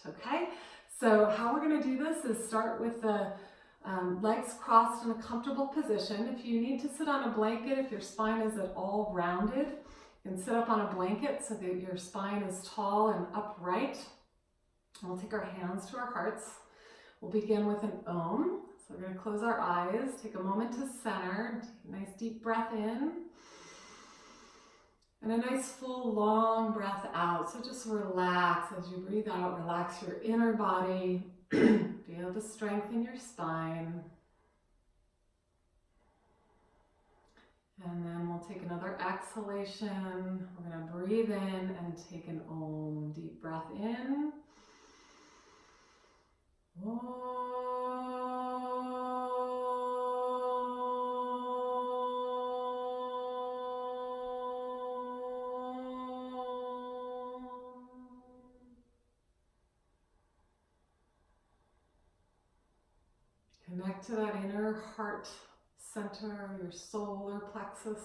Okay, so how we're going to do this is start with the legs crossed in a comfortable position. If you need to sit on a blanket, if your spine is at all rounded, you can sit up on a blanket so that your spine is tall and upright. And we'll take our hands to our hearts. We'll begin with an Om. So we're going to close our eyes, take a moment to center, take a nice deep breath in, and a nice full long breath out. So just relax as you breathe out, relax your inner body, feel the strength in your spine. And then we'll take another exhalation. We're going to breathe in and take an Om. Deep breath in. Connect to that inner heart center, your solar plexus.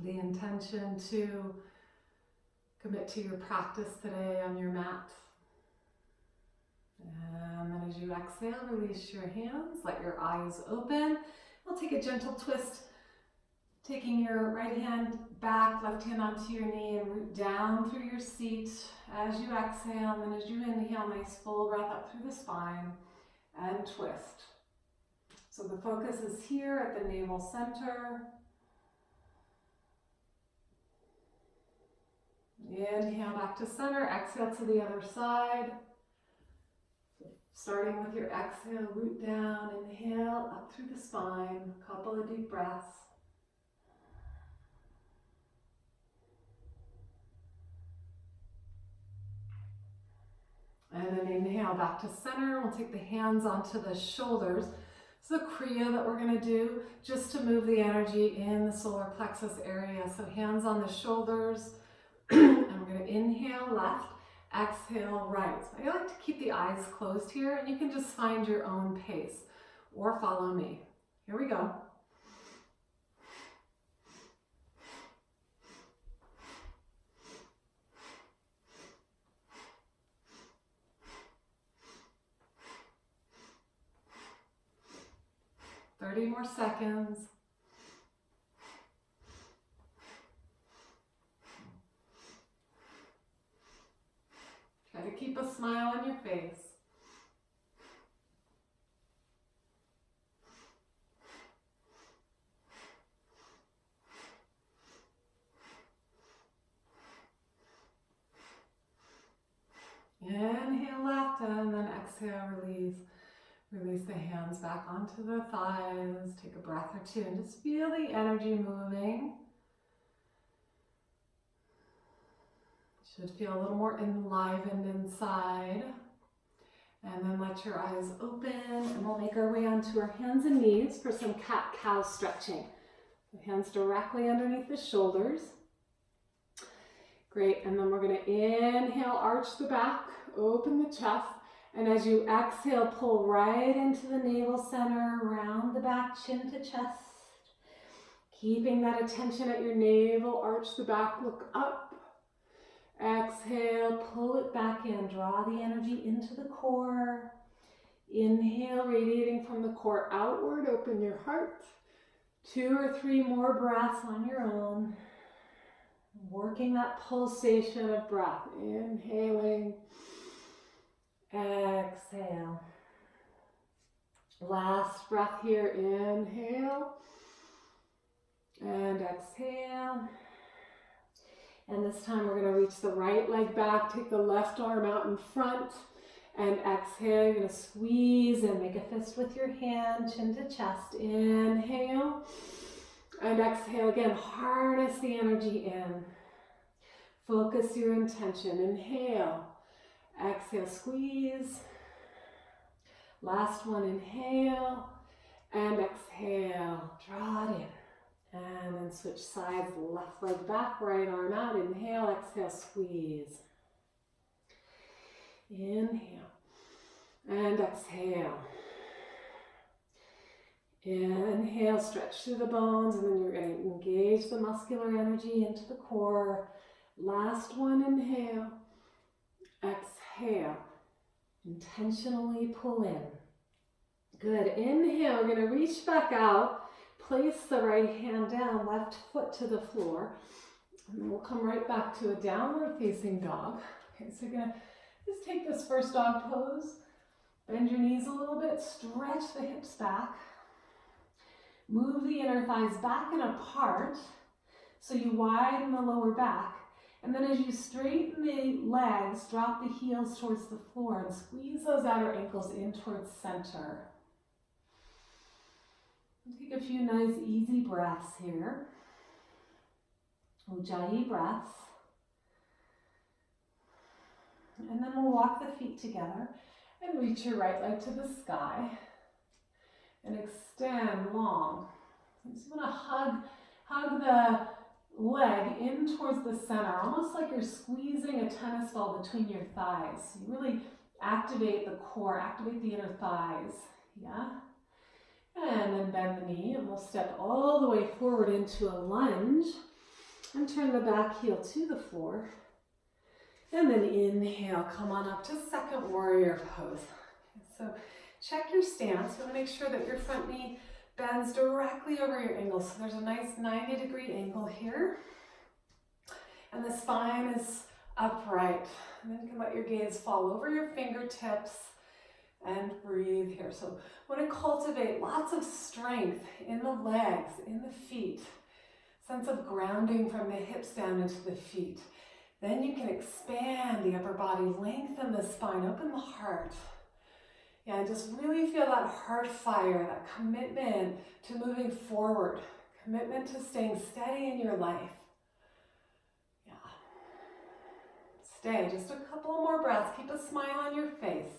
The intention to commit to your practice today on your mat. And then as you exhale, release your hands, let your eyes open. We'll take a gentle twist, taking your right hand back, left hand onto your knee, and root down through your seat as you exhale. And then as you inhale, nice full breath up through the spine and twist. So the focus is here at the navel center. Inhale back to center, exhale to the other side. Starting with your exhale, root down, inhale up through the spine, a couple of deep breaths. And then inhale back to center. We'll take the hands onto the shoulders. It's a Kriya that we're going to do just to move the energy in the solar plexus area. So hands on the shoulders, and we're going to inhale left, exhale right. So I like to keep the eyes closed here, and you can just find your own pace or follow me. Here we go. Thirty more seconds. Try to keep a smile on your face. Inhale left and then exhale, release. Release the hands back onto the thighs. Take a breath or two and just feel the energy moving. Should feel a little more enlivened inside. And then let your eyes open, and we'll make our way onto our hands and knees for some cat-cow stretching. The hands directly underneath the shoulders. Great, and then we're going to inhale, arch the back, open the chest, and as you exhale, pull right into the navel center, round the back, chin to chest. Keeping that attention at your navel, arch the back, look up. Exhale, pull it back in, draw the energy into the core. Inhale, radiating from the core outward, open your heart. 2 or 3 more breaths on your own. Working that pulsation of breath, inhaling, exhale. Last breath here, inhale and exhale. And this time we're going to reach the right leg back, take the left arm out in front, and exhale. You're going to squeeze and make a fist with your hand, chin to chest. Inhale and exhale again. Harness the energy in. Focus your intention. Inhale, exhale, squeeze. Last one, inhale and exhale. Draw it in. And then switch sides, left leg back, right arm out. Inhale, exhale, squeeze. Inhale and exhale. Inhale, stretch through the bones, and then you're going to engage the muscular energy into the core. Last one, inhale. exhale, intentionally pull in. Good. Inhale, we're going to reach back out. Place the right hand down, left foot to the floor. And then we'll come right back to a downward facing dog. Okay, so you're going to just take this first dog pose. Bend your knees a little bit, stretch the hips back. Move the inner thighs back and apart so you widen the lower back. And then as you straighten the legs, drop the heels towards the floor and squeeze those outer ankles in towards center. Take a few nice easy breaths here. Ujjayi breaths. And then we'll walk the feet together and reach your right leg to the sky and extend long. So you want to hug the leg in towards the center, almost like you're squeezing a tennis ball between your thighs. You really activate the core, activate the inner thighs. Yeah? And then bend the knee, and we'll step all the way forward into a lunge and turn the back heel to the floor. And then inhale, come on up to second warrior pose. So check your stance. You want to make sure that your front knee bends directly over your ankle. So there's a nice 90-degree angle here. And the spine is upright. And then you can let your gaze fall over your fingertips and breathe here. So I want to cultivate lots of strength in the legs, in the feet. Sense of grounding from the hips down into the feet. Then you can expand the upper body, lengthen the spine, open the heart. Yeah, and just really feel that heart fire, that commitment to moving forward, commitment to staying steady in your life. Yeah. Stay, just a couple more breaths. Keep a smile on your face.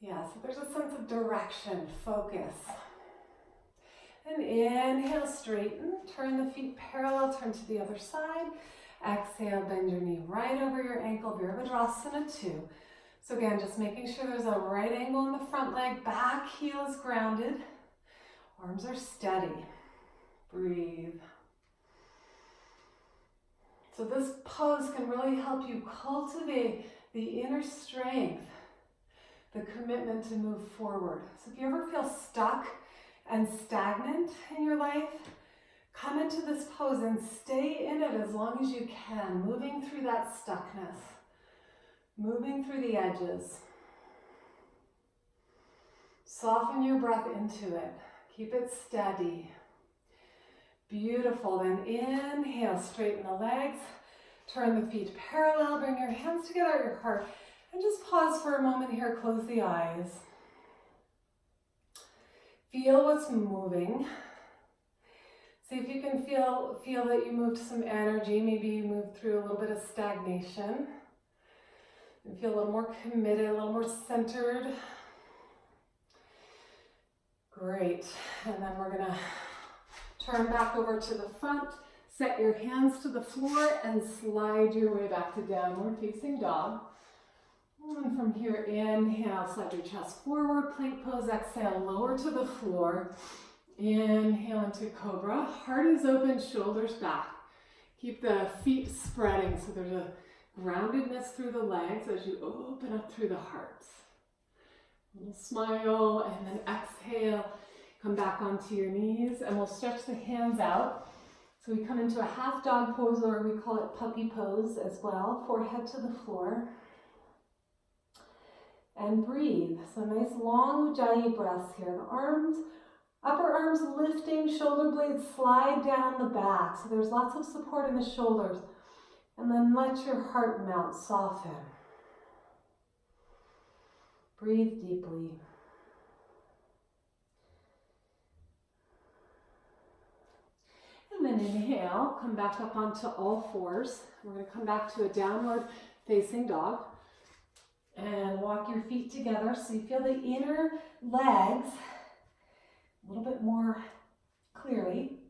Yeah, so there's a sense of direction, focus. And inhale, straighten, turn the feet parallel, turn to the other side. Exhale, bend your knee right over your ankle, Virabhadrasana 2. So again, just making sure there's a right angle in the front leg, back heel is grounded, arms are steady. Breathe. So this pose can really help you cultivate the inner strength, the commitment to move forward. So if you ever feel stuck and stagnant in your life, come into this pose and stay in it as long as you can, moving through that stuckness, moving through the edges. Soften your breath into it. Keep it steady. Beautiful. Then inhale, straighten the legs, turn the feet parallel, bring your hands together at your heart, and just pause for a moment here, close the eyes. Feel what's moving. See if you can feel that you moved some energy. Maybe you moved through a little bit of stagnation. And feel a little more committed, a little more centered. Great. And then we're gonna turn back over to the front. Set your hands to the floor and slide your way back to downward facing dog. And from here, inhale, slide your chest forward, plank pose, exhale, lower to the floor. Inhale into cobra, heart is open, shoulders back. Keep the feet spreading so there's a groundedness through the legs as you open up through the heart. A little smile, and then exhale, come back onto your knees, and we'll stretch the hands out. So we come into a half dog pose, or we call it puppy pose as well, forehead to the floor. And breathe. So nice long Ujjayi breaths here. The arms, upper arms lifting, shoulder blades slide down the back. So there's lots of support in the shoulders. And then let your heart melt, soften. Breathe deeply. And then inhale, come back up onto all fours. We're going to come back to a downward facing dog. And walk your feet together so you feel the inner legs a little bit more clearly.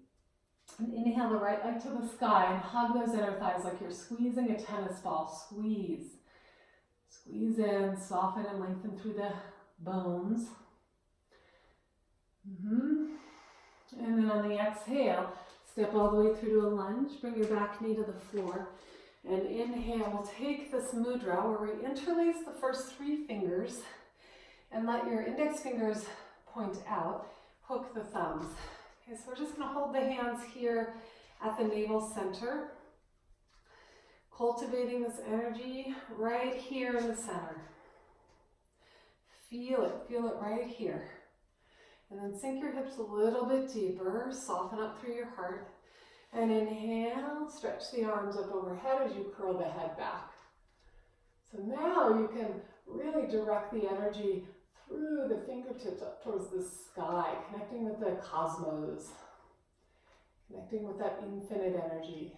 And inhale the right leg to the sky and hug those inner thighs like you're squeezing a tennis ball. Squeeze. Squeeze in, soften and lengthen through the bones. And then on the exhale, step all the way through to a lunge. Bring your back knee to the floor. And inhale, we'll take this mudra where we interlace the first 3 fingers and let your index fingers point out, hook the thumbs. Okay, so we're just gonna hold the hands here at the navel center, cultivating this energy right here in the center. Feel it right here. And then sink your hips a little bit deeper, soften up through your heart. And inhale, stretch the arms up overhead as you curl the head back. So now you can really direct the energy through the fingertips up towards the sky, connecting with the cosmos, connecting with that infinite energy.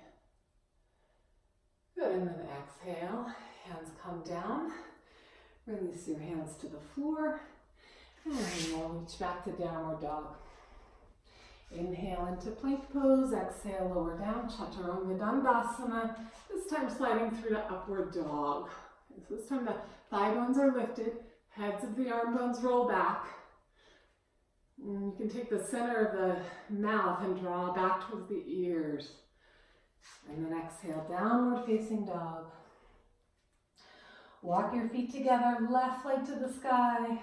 Good, and then exhale, hands come down. Release your hands to the floor, and we'll reach back to downward dog. Inhale into plank pose, exhale, lower down, Chaturanga Dandasana. This time sliding through to upward dog. So this time the thigh bones are lifted, heads of the arm bones roll back. And you can take the center of the mouth and draw back towards the ears. And then exhale, downward facing dog. Walk your feet together, left leg to the sky.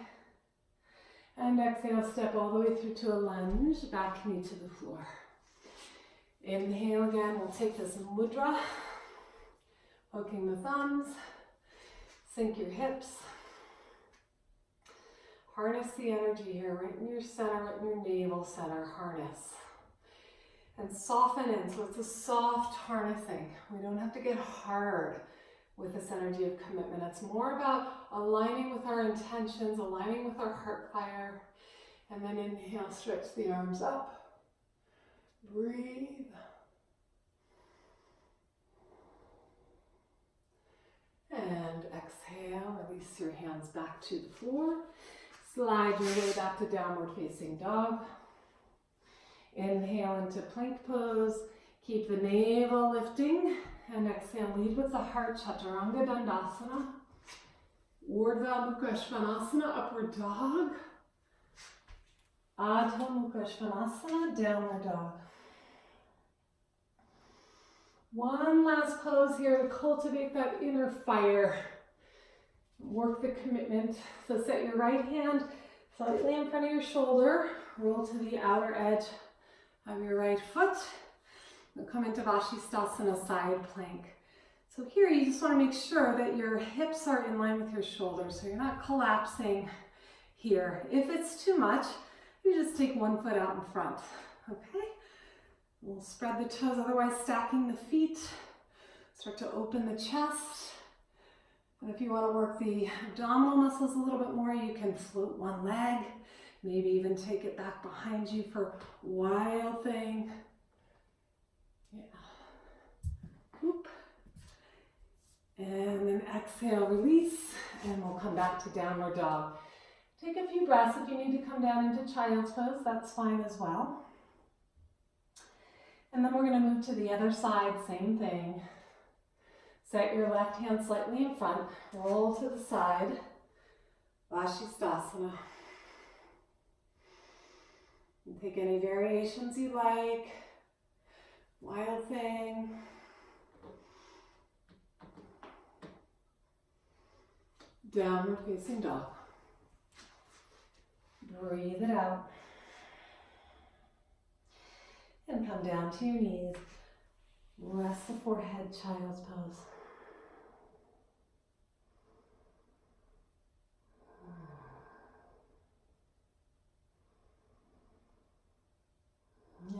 And exhale, step all the way through to a lunge, back knee to the floor. Inhale again, we'll take this mudra, hooking the thumbs, sink your hips. Harness the energy here, right in your center, right in your navel center, harness. And soften in, so it's a soft harnessing. We don't have to get hard with this energy of commitment. It's more about aligning with our intentions, aligning with our heart fire. And then inhale, stretch the arms up. Breathe. And exhale, release your hands back to the floor. Slide your way back to downward facing dog. Inhale into plank pose. Keep the navel lifting. And exhale, lead with the heart, Chaturanga Dandasana. Urdhva Mukha Svanasana, upward dog. Adho Mukha Svanasana, downward dog. One last pose here to cultivate that inner fire. Work the commitment. So set your right hand slightly in front of your shoulder. Roll to the outer edge of your right foot. We'll come into Vashisthasana, side plank. So here you just want to make sure that your hips are in line with your shoulders, so you're not collapsing here. If it's too much, you just take one foot out in front, okay? We'll spread the toes, otherwise stacking the feet. Start to open the chest. And if you want to work the abdominal muscles a little bit more, you can float one leg, maybe even take it back behind you for wild thing. Yeah. Whoop. And then exhale, release, and we'll come back to downward dog. Take a few breaths. If you need to come down into child's pose, that's fine as well. And then we're going to move to the other side, same thing. Set your left hand slightly in front, roll to the side, Vashisthasana. And take any variations you like. Wild thing. Downward facing dog. Breathe it out. And come down to your knees. Rest the forehead, child's pose.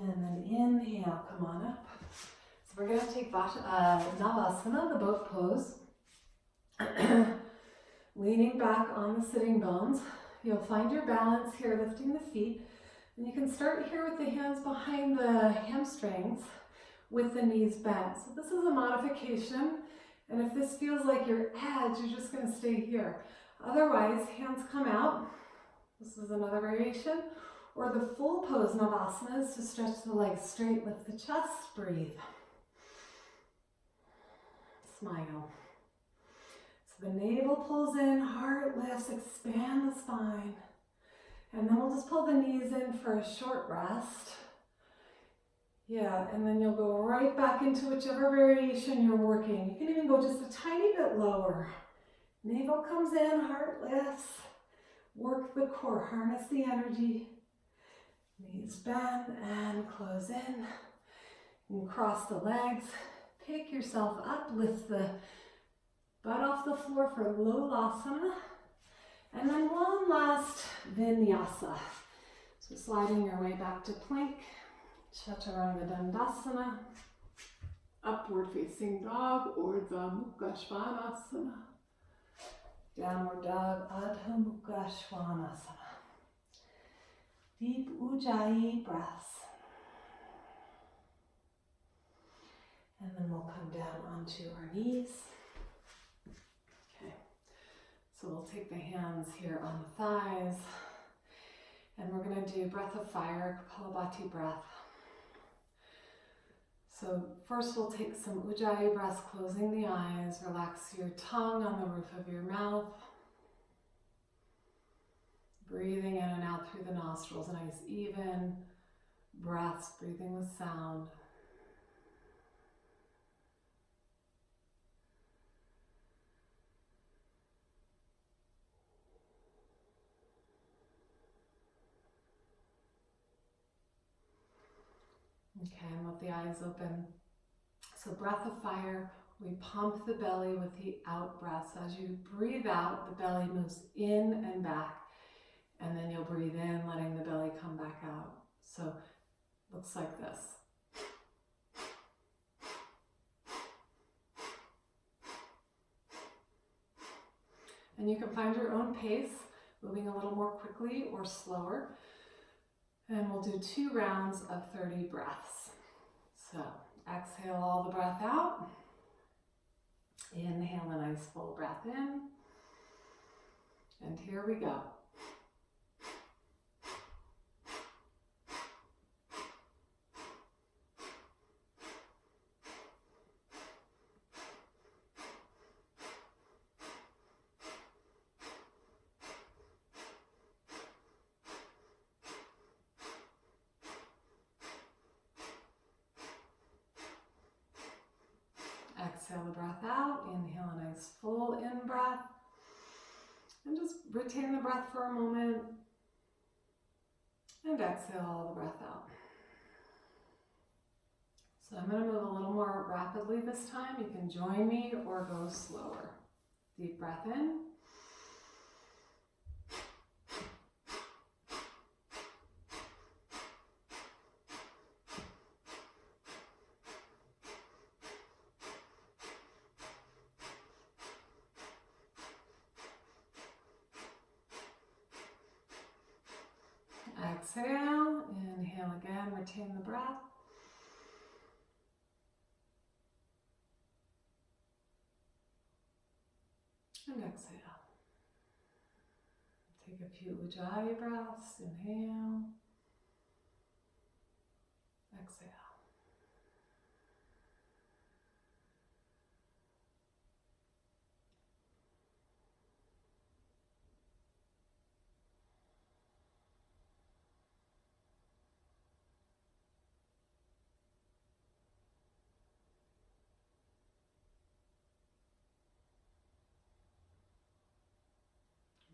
And then inhale, come on up. So we're going to take Navasana, the boat pose. Leaning back on the sitting bones. You'll find your balance here, lifting the feet. And you can start here with the hands behind the hamstrings with the knees bent. So this is a modification. And if this feels like your edge, you're just going to stay here. Otherwise, hands come out. This is another variation. Or the full pose Navasana is to stretch the legs straight, lift the chest, breathe. Smile. So the navel pulls in, heart lifts, expand the spine. And then we'll just pull the knees in for a short rest. Yeah, and then you'll go right back into whichever variation you're working. You can even go just a tiny bit lower. Navel comes in, heart lifts. Work the core, harness the energy. Knees bend and close in. And cross the legs. Pick yourself up, lift the butt off the floor for Lolasana. And then one last Vinyasa. So sliding your way back to plank. Chaturanga Dandasana. Upward facing dog, Urdhva Mukha Svanasana. Downward dog, Adho Mukha Svanasana. Deep Ujjayi breaths. And then we'll come down onto our knees. Okay, so we'll take the hands here on the thighs. And we're going to do breath of fire, Kapalabhati breath. So first we'll take some Ujjayi breaths, closing the eyes. Relax your tongue on the roof of your mouth. Breathing in and out through the nostrils, nice even breaths, breathing with sound. Okay, and with the eyes open. So breath of fire, we pump the belly with the out breath. So as you breathe out, the belly moves in and back. And then you'll breathe in, letting the belly come back out. So looks like this. And you can find your own pace, moving a little more quickly or slower. And we'll do 2 rounds of 30 breaths. So exhale all the breath out. Inhale a nice full breath in. And here we go. Exhale the breath out, inhale a nice full in breath, and just retain the breath for a moment, and exhale all the breath out. So I'm going to move a little more rapidly this time. You can join me or go slower. Deep breath in. Exhale, inhale again, retain the breath. And exhale. Take a few Ujjayi breaths, inhale, exhale.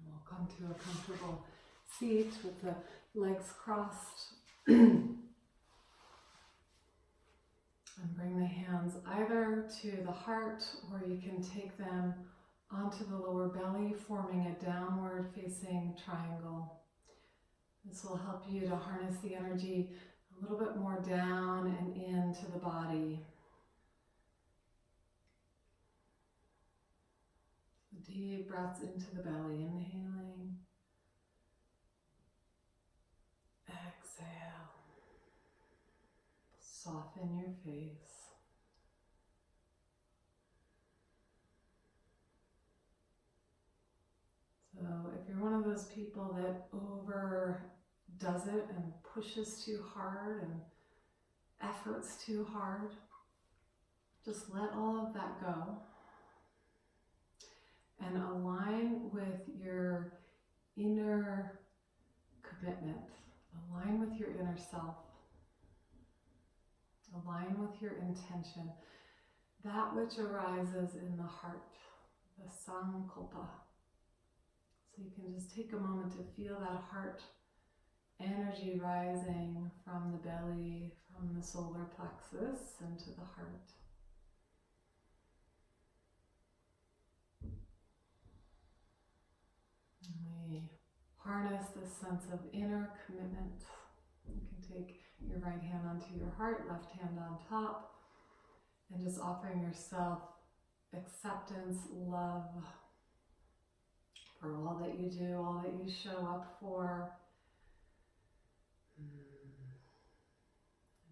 We'll come to a comfortable seat with the legs crossed. And bring the hands either to the heart, or you can take them onto the lower belly, forming a downward facing triangle. This will help you to harness the energy a little bit more down and into the body. Deep breaths into the belly, inhaling. Exhale. Soften your face. So if you're one of those people that overdoes it and pushes too hard and efforts too hard, just let all of that go. And align with your inner commitment. Align with your inner self. Align with your intention, that which arises in the heart, the sankalpa. So you can just take a moment to feel that heart energy rising from the belly, from the solar plexus into the heart. And we harness this sense of inner commitment. You can take your right hand onto your heart, left hand on top, and just offering yourself acceptance, love for all that you do, all that you show up for. And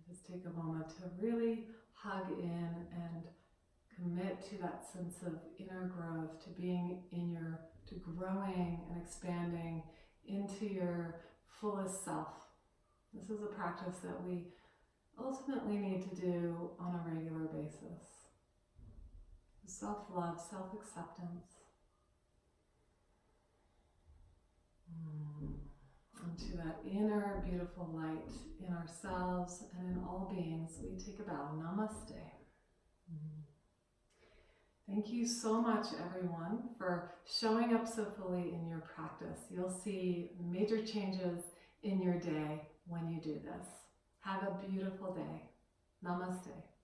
just take a moment to really hug in and commit to that sense of inner growth, to being to growing and expanding into your fullest self. This is a practice that we ultimately need to do on a regular basis. Self-love, self-acceptance. Into that inner beautiful light in ourselves and in all beings, we take a bow. Namaste. Thank you so much, everyone, for showing up so fully in your practice. You'll see major changes in your day when you do this. Have a beautiful day. Namaste.